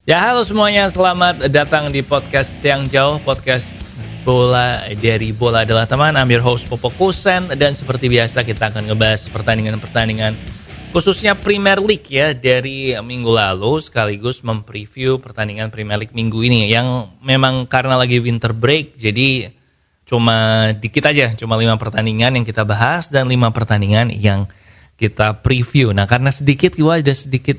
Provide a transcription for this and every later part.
Ya, halo semuanya, selamat datang di podcast Tiang Jauh, podcast bola dari Bola Adalah Teman. I'm your host Popo Kusen, dan seperti biasa kita akan ngebahas pertandingan-pertandingan khususnya Premier League ya dari minggu lalu, sekaligus mempreview pertandingan Premier League minggu ini yang memang karena lagi winter break, jadi cuma dikit aja, cuma 5 pertandingan yang kita bahas dan 5 pertandingan yang kita preview. Nah, karena sedikit, gue ada sedikit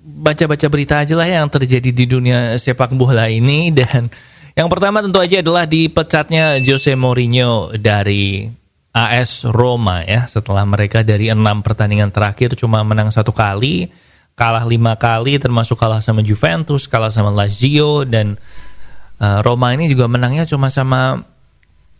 baca-baca berita aja lah yang terjadi di dunia sepak bola ini. Dan yang pertama tentu aja adalah dipecatnya Jose Mourinho dari AS Roma ya, setelah mereka dari 6 pertandingan terakhir cuma menang 1 kali, kalah 5 kali, termasuk kalah sama Juventus, kalah sama Lazio, dan Roma ini juga menangnya cuma sama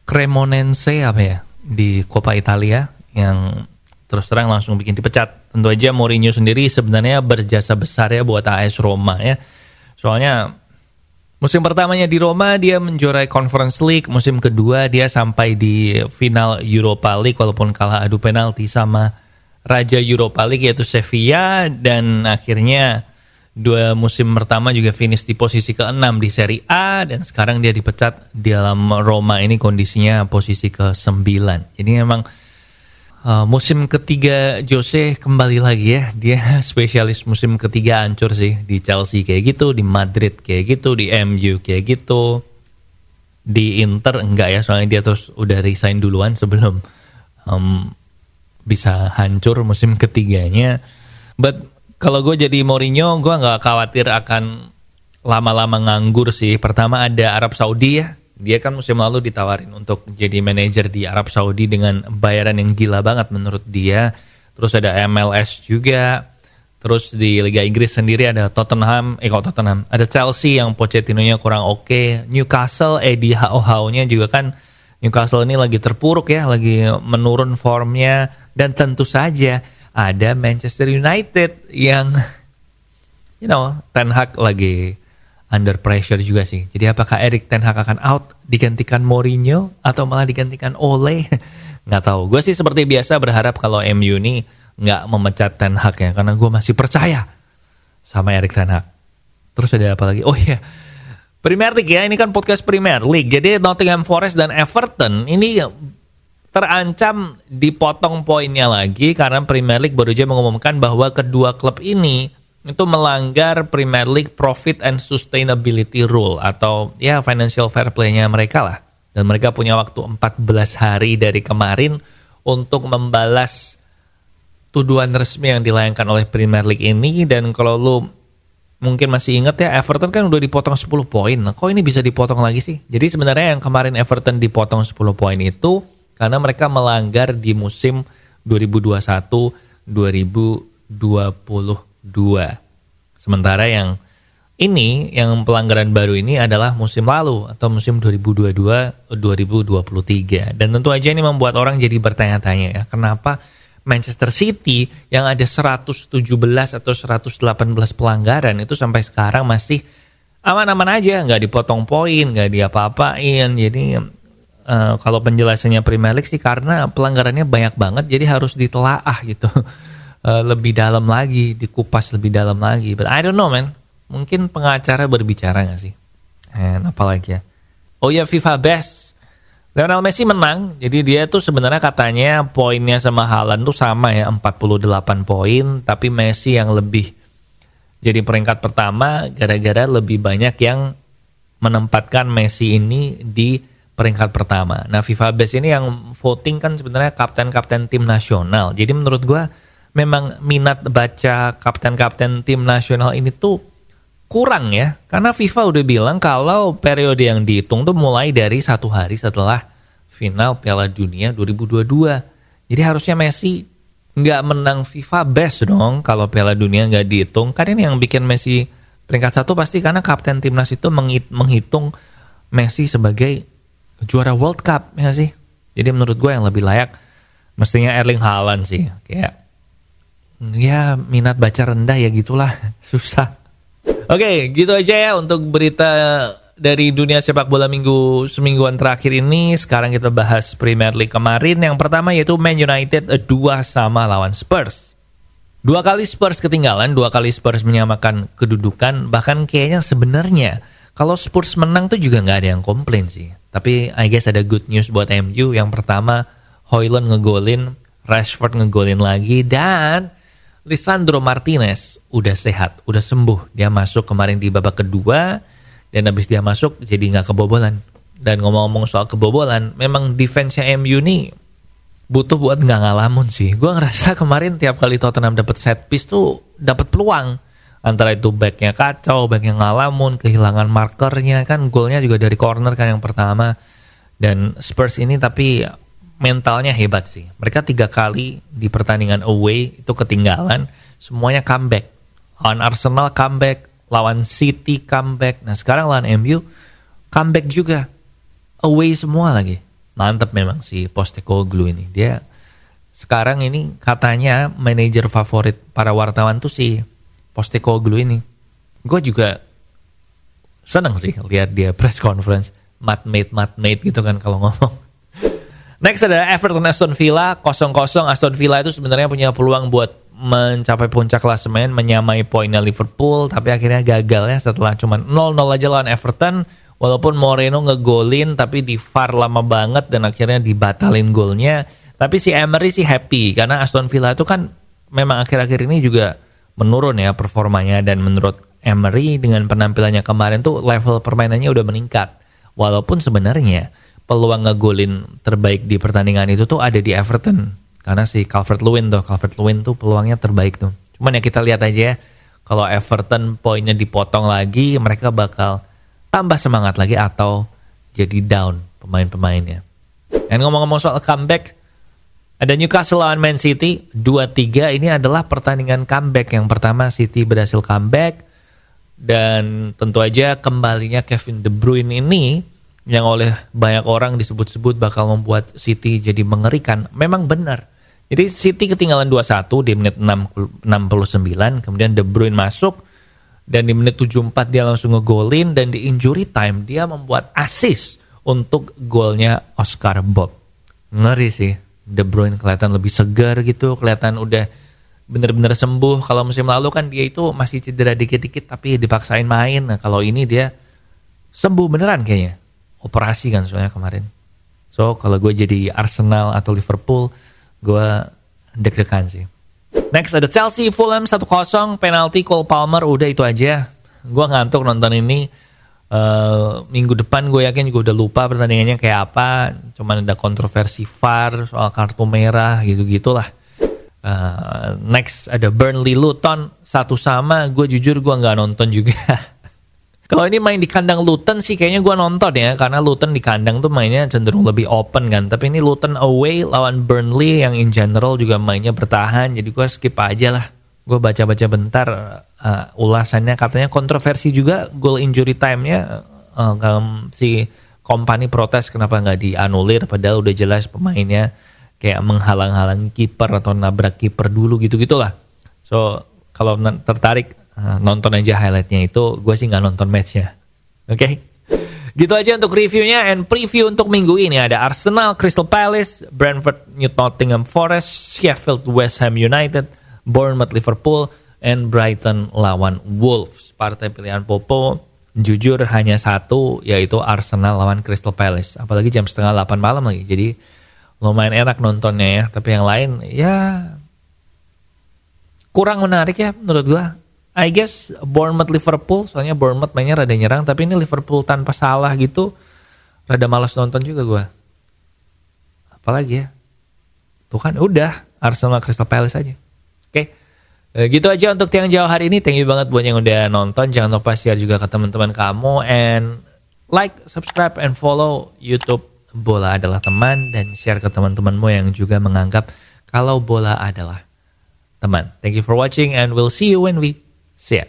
Cremonense apa ya di Coppa Italia, yang terus terang langsung bikin dipecat. Tentu aja Mourinho sendiri sebenarnya berjasa besar ya buat AS Roma ya. Soalnya musim pertamanya di Roma dia menjuarai Conference League, musim kedua dia sampai di final Europa League walaupun kalah adu penalti sama Raja Europa League yaitu Sevilla, dan akhirnya 2 musim pertama juga finish di posisi ke-6 di Serie A, dan sekarang dia dipecat di dalam Roma ini kondisinya posisi ke-9. Jadi memang musim ketiga Jose kembali lagi ya, dia spesialis musim ketiga hancur sih. Di Chelsea kayak gitu, di Madrid kayak gitu, di MU kayak gitu, di Inter enggak ya, soalnya dia terus udah resign duluan sebelum bisa hancur musim ketiganya. But kalau gue jadi Mourinho, gue gak khawatir akan lama-lama nganggur sih. Pertama ada Arab Saudi ya. Dia kan musim lalu ditawarin untuk jadi manajer di Arab Saudi dengan bayaran yang gila banget menurut dia. Terus ada MLS juga. Terus di Liga Inggris sendiri ada Tottenham. Ada Chelsea yang Pochettino-nya kurang oke. Newcastle, Eddie Howe-nya juga kan. Newcastle ini lagi terpuruk ya, lagi menurun formnya. Dan tentu saja ada Manchester United yang, Ten Hag lagi under pressure juga sih. Jadi apakah Erik Ten Hag akan out digantikan Mourinho atau malah digantikan Ole? Nggak tahu. Gue sih seperti biasa berharap kalau MU ini nggak memecat Ten Hag ya, karena gue masih percaya sama Erik Ten Hag. Terus ada apa lagi? Oh iya, Premier League ya. Ini kan podcast Premier League. Jadi Nottingham Forest dan Everton ini terancam dipotong poinnya lagi karena Premier League baru saja mengumumkan bahwa kedua klub ini itu melanggar Premier League Profit and Sustainability Rule atau ya financial fair play-nya mereka lah. Dan mereka punya waktu 14 hari dari kemarin untuk membalas tuduhan resmi yang dilayangkan oleh Premier League ini. Dan kalau lu mungkin masih ingat ya, Everton kan udah dipotong 10 poin. Nah, kok ini bisa dipotong lagi sih? Jadi sebenarnya yang kemarin Everton dipotong 10 poin itu karena mereka melanggar di musim 2021-2022. Sementara yang pelanggaran baru ini adalah musim lalu atau musim 2022-2023. Dan tentu aja ini membuat orang jadi bertanya-tanya ya, kenapa Manchester City yang ada 117 atau 118 pelanggaran itu sampai sekarang masih aman-aman aja, nggak dipotong poin, nggak diapa-apain. Jadi kalau penjelasannya Premier League sih karena pelanggarannya banyak banget, jadi harus ditelaah gitu. Lebih dalam lagi, dikupas lebih dalam lagi. But I don't know man, mungkin pengacara berbicara gak sih? Apa lagi ya? Oh ya, FIFA Best, Lionel Messi menang. Jadi dia tuh sebenarnya katanya poinnya sama Haaland tuh sama ya, 48 poin. Tapi Messi yang lebih jadi peringkat pertama gara-gara lebih banyak yang menempatkan Messi ini di peringkat pertama. Nah, FIFA Best ini yang voting kan sebenarnya kapten-kapten tim nasional. Jadi menurut gue memang minat baca kapten-kapten tim nasional ini tuh kurang ya. Karena FIFA udah bilang kalau periode yang dihitung tuh mulai dari 1 hari setelah final Piala Dunia 2022. Jadi harusnya Messi nggak menang FIFA Best dong kalau Piala Dunia nggak dihitung. Kan ini yang bikin Messi peringkat 1 pasti karena kapten timnas itu menghitung Messi sebagai juara World Cup ya sih. Jadi menurut gue yang lebih layak mestinya Erling Haaland sih. Kayak ya minat baca rendah ya gitulah, susah. Oke, gitu aja ya untuk berita dari dunia sepak bola semingguan terakhir ini. Sekarang kita bahas Premier League kemarin. Yang pertama yaitu Man United 2-2 lawan Spurs. 2 kali Spurs ketinggalan, 2 kali Spurs menyamakan kedudukan, bahkan kayaknya sebenarnya kalau Spurs menang tuh juga nggak ada yang komplain sih. Tapi I guess ada good news buat MU. Yang pertama, Højlund ngegolin, Rashford ngegolin lagi, dan Lisandro Martinez udah sehat, udah sembuh. Dia masuk kemarin di babak kedua, dan habis dia masuk jadi nggak kebobolan. Dan ngomong-ngomong soal kebobolan, memang defense-nya MU nih butuh buat nggak ngalamun sih. Gue ngerasa kemarin tiap kali Tottenham dapat set piece tuh dapat peluang. Antara itu backnya kacau, backnya ngalamun, kehilangan markernya, kan golnya juga dari corner kan yang pertama. Dan Spurs ini tapi mentalnya hebat sih. Mereka 3 kali di pertandingan away itu ketinggalan, semuanya comeback. Lawan Arsenal comeback, lawan City comeback. Nah sekarang lawan MU comeback juga, away semua lagi. Mantep memang si Postecoglou ini. Dia sekarang ini katanya manajer favorit para wartawan tuh si Postecoglou ini. Gue juga seneng sih lihat dia press conference, mate gitu kan kalau ngomong. Next ada Everton Aston Villa 0-0. Aston Villa itu sebenarnya punya peluang buat mencapai puncak klasemen, menyamai poinnya Liverpool, tapi akhirnya gagal ya setelah cuma 0-0 aja lawan Everton. Walaupun Moreno ngegolin tapi di VAR lama banget dan akhirnya dibatalin golnya. Tapi si Emery sih happy karena Aston Villa itu kan memang akhir-akhir ini juga menurun ya performanya. Dan menurut Emery dengan penampilannya kemarin tuh level permainannya udah meningkat. Walaupun sebenarnya peluang ngegolin terbaik di pertandingan itu tuh ada di Everton. Karena si Calvert-Lewin tuh peluangnya terbaik tuh. Cuman ya kita lihat aja ya, kalau Everton poinnya dipotong lagi mereka bakal tambah semangat lagi atau jadi down pemain-pemainnya. Dan ngomong-ngomong soal comeback, ada Newcastle lawan Man City 2-3. Ini adalah pertandingan comeback. Yang pertama City berhasil comeback, dan tentu aja kembalinya Kevin De Bruyne ini yang oleh banyak orang disebut-sebut bakal membuat City jadi mengerikan. Memang benar. Jadi City ketinggalan 2-1 di menit 69, kemudian De Bruyne masuk. Dan di menit 74 dia langsung ngegolin, dan di injury time dia membuat assist untuk golnya Oscar Bob. Ngeri sih, De Bruyne kelihatan lebih segar gitu, kelihatan udah bener-bener sembuh. Kalau musim lalu kan dia itu masih cedera dikit-dikit tapi dipaksain main. Nah kalau ini dia sembuh beneran kayaknya, operasi kan soalnya kemarin. So kalau gue jadi Arsenal atau Liverpool, gue deg-degan sih. Next ada Chelsea Fulham 1-0, penalti Cole Palmer, udah itu aja. Gue ngantuk nonton ini. Minggu depan gue yakin juga udah lupa pertandingannya kayak apa. Cuman ada kontroversi VAR soal kartu merah gitu-gitulah. Next ada Burnley Luton 1-1. Gue jujur gue nggak nonton juga. Kalau ini main di kandang Luton sih kayaknya gue nonton ya, karena Luton di kandang tuh mainnya cenderung lebih open kan. Tapi ini Luton away lawan Burnley yang in general juga mainnya bertahan, jadi gue skip aja lah. Gue baca-baca bentar ulasannya, katanya kontroversi juga goal injury time-nya. Si Kompany protes kenapa nggak dianulir, padahal udah jelas pemainnya kayak menghalang-halangi kiper atau nabrak kiper dulu gitu-gitulah. So kalau tertarik nonton aja highlightnya itu, gue sih nggak nonton matchnya. Oke, gitu aja untuk reviewnya and preview untuk minggu ini. Ada Arsenal Crystal Palace, Brentford Nottingham Forest, Sheffield West Ham United, Bournemouth Liverpool, and Brighton lawan Wolves. Partai pilihan Popo jujur hanya satu, yaitu Arsenal lawan Crystal Palace. Apalagi jam 7:30 malam lagi, jadi lumayan enak nontonnya ya. Tapi yang lain ya kurang menarik ya menurut gue. I guess Bournemouth Liverpool, soalnya Bournemouth mainnya rada nyerang, tapi ini Liverpool tanpa salah gitu, rada malas nonton juga gue. Apalagi ya, tuh kan udah Arsenal Crystal Palace aja. Oke. Gitu aja untuk Tiang Jauh hari ini. Thank you banget buat yang udah nonton. Jangan lupa share juga ke teman-teman kamu, and like, subscribe, and follow YouTube Bola Adalah Teman, dan share ke teman-temanmu yang juga menganggap kalau bola adalah teman. Thank you for watching, and we'll see you when we see ya.